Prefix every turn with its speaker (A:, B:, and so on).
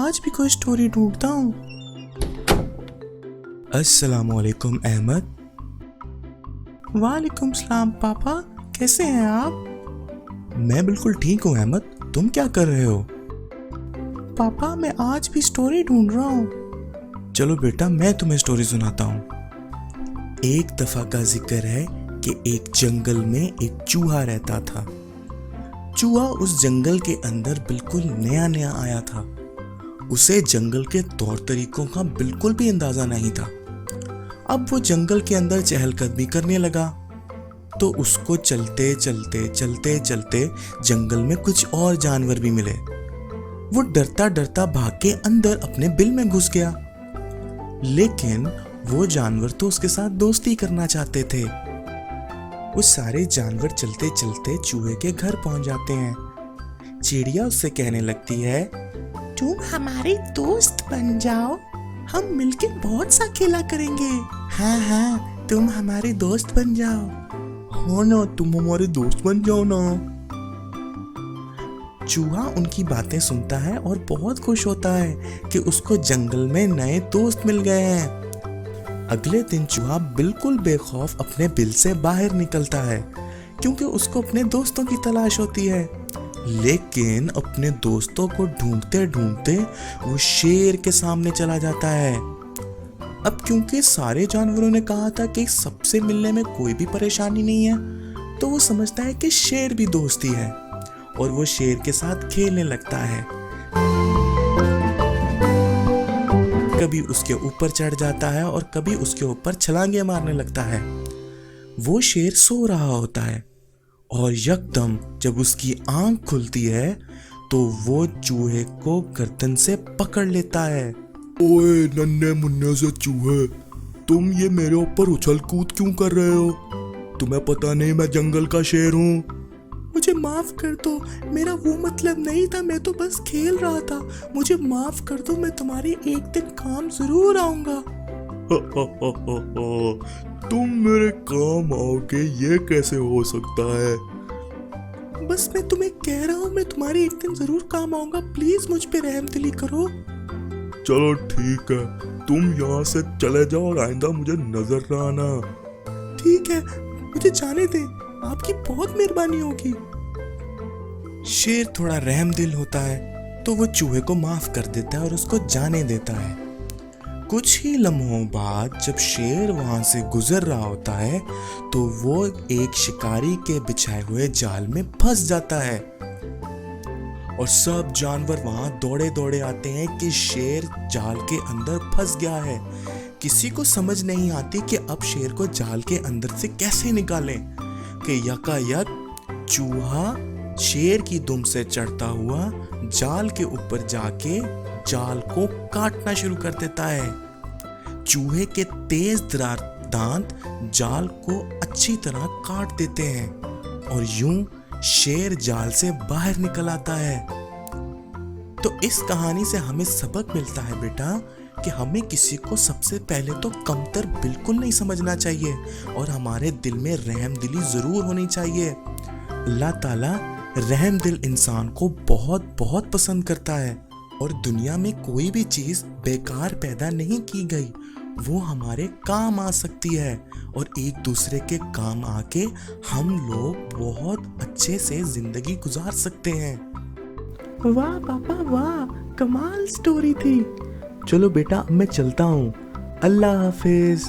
A: आज भी कोई स्टोरी ढूंढता हूँ। अस्सलामुअलैकुम अहमद। वालेकुम सलाम पापा, कैसे हैं आप? मैं बिल्कुल ठीक हूँ अहमद, तुम क्या कर रहे हो? पापा मैं आज भी स्टोरी ढूंढ रहा हूँ। चलो बेटा मैं तुम्हें स्टोरी सुनाता हूँ। एक दफा का जिक्र है कि एक जंगल में एक चूहा रहता था। चूहा उस जंगल के अंदर बिल्कुल नया नया आया था। उसे जंगल के तौर तरीकों का बिल्कुल भी अंदाजा नहीं था। अब वो जंगल के अंदर चहलकदमी करने लगा तो उसको चलते चलते चलते चलते जंगल में कुछ और जानवर भी मिले। वो डरता डरता भाग के अंदर अपने बिल में घुस गया, लेकिन वो जानवर तो उसके साथ दोस्ती करना चाहते थे। वो सारे जानवर चलते चलते चूहे के घर पहुंच जाते हैं। चिड़िया उससे कहने लगती है, तुम हमारे दोस्त बन जाओ, हम मिलके बहुत सा खेला करेंगे। हाँ हाँ तुम हमारे दोस्त बन जाओ। हाँ ना, तुम हमारे दोस्त बन जाओ ना। चूहा उनकी बातें सुनता है और बहुत खुश होता है कि उसको जंगल में नए दोस्त मिल गए हैं। अगले दिन चूहा बिल्कुल बेखौफ अपने बिल से बाहर निकलता है, क्योंकि उसको अपने दोस्तों की तलाश होती है। लेकिन अपने दोस्तों को ढूंढते ढूंढते वो शेर के सामने चला जाता है। अब क्योंकि सारे जानवरों ने कहा था कि सबसे मिलने में कोई भी परेशानी नहीं है, तो वो समझता है कि शेर भी दोस्ती है और वो शेर के साथ खेलने लगता है। कभी उसके ऊपर चढ़ जाता है और कभी उसके ऊपर छलांगे मारने लगता है। वो शेर सो रहा होता है और यकदम जब उसकी आंख खुलती है तो वो चूहे को गर्दन से पकड़ लेता है। ओए नन्हे मुन्ने से चूहे, तुम ये मेरे ऊपर उछल कूद क्यों कर रहे हो? तुम्हें पता नहीं मैं जंगल का शेर हूँ? मुझे माफ कर दो, मेरा वो मतलब नहीं था, मैं तो बस खेल रहा था। मुझे माफ कर दो, मैं तुम्हारे एक दिन काम जरूर आऊंगा। तुम मेरे काम आओगे, ये कैसे हो सकता है? बस मैं तुम्हें कह रहा हूँ, मैं तुम्हारे एक दिन जरूर काम आऊंगा। प्लीज मुझ पे रहमदिली करो। चलो ठीक है, तुम यहाँ से चले जाओ और आइंदा मुझे नजर न आना। ठीक है, मुझे जाने दे, आपकी बहुत मेहरबानी होगी। शेर थोड़ा रहमदिल होता है तो वो चूहे को माफ कर देता है और उसको जाने देता है। कुछ ही लम्हों बाद जब शेर वहां से गुजर रहा होता है तो वो एक शिकारी के बिछाए हुए जाल में फंस जाता है और सब जानवर वहां दौड़े दौड़े आते हैं कि शेर जाल के अंदर फंस गया है। किसी को समझ नहीं आती कि अब शेर को जाल के अंदर से कैसे निकालें कि यकायक चूहा शेर की दुम से चढ़ता हुआ जाल के ऊपर जाके जाल को काटना शुरू कर देता है। चूहे के तेज धार दांत जाल को अच्छी तरह काट देते हैं और यूं शेर जाल से बाहर निकल आता है। तो इस कहानी से हमें सबक मिलता है बेटा कि हमें किसी को सबसे पहले तो कमतर बिल्कुल नहीं समझना चाहिए और हमारे दिल में रहमदिली जरूर होनी चाहिए। अल्लाह ताला रहमदिल इंसान को बहुत बहुत पसंद करता है और दुनिया में कोई भी चीज बेकार पैदा नहीं की गई, वो हमारे काम आ सकती है और एक दूसरे के काम आके हम लोग बहुत अच्छे से जिंदगी गुजार सकते हैं। वाह पापा वाह, कमाल स्टोरी थी। चलो बेटा मैं चलता हूँ, अल्लाह हाफिज।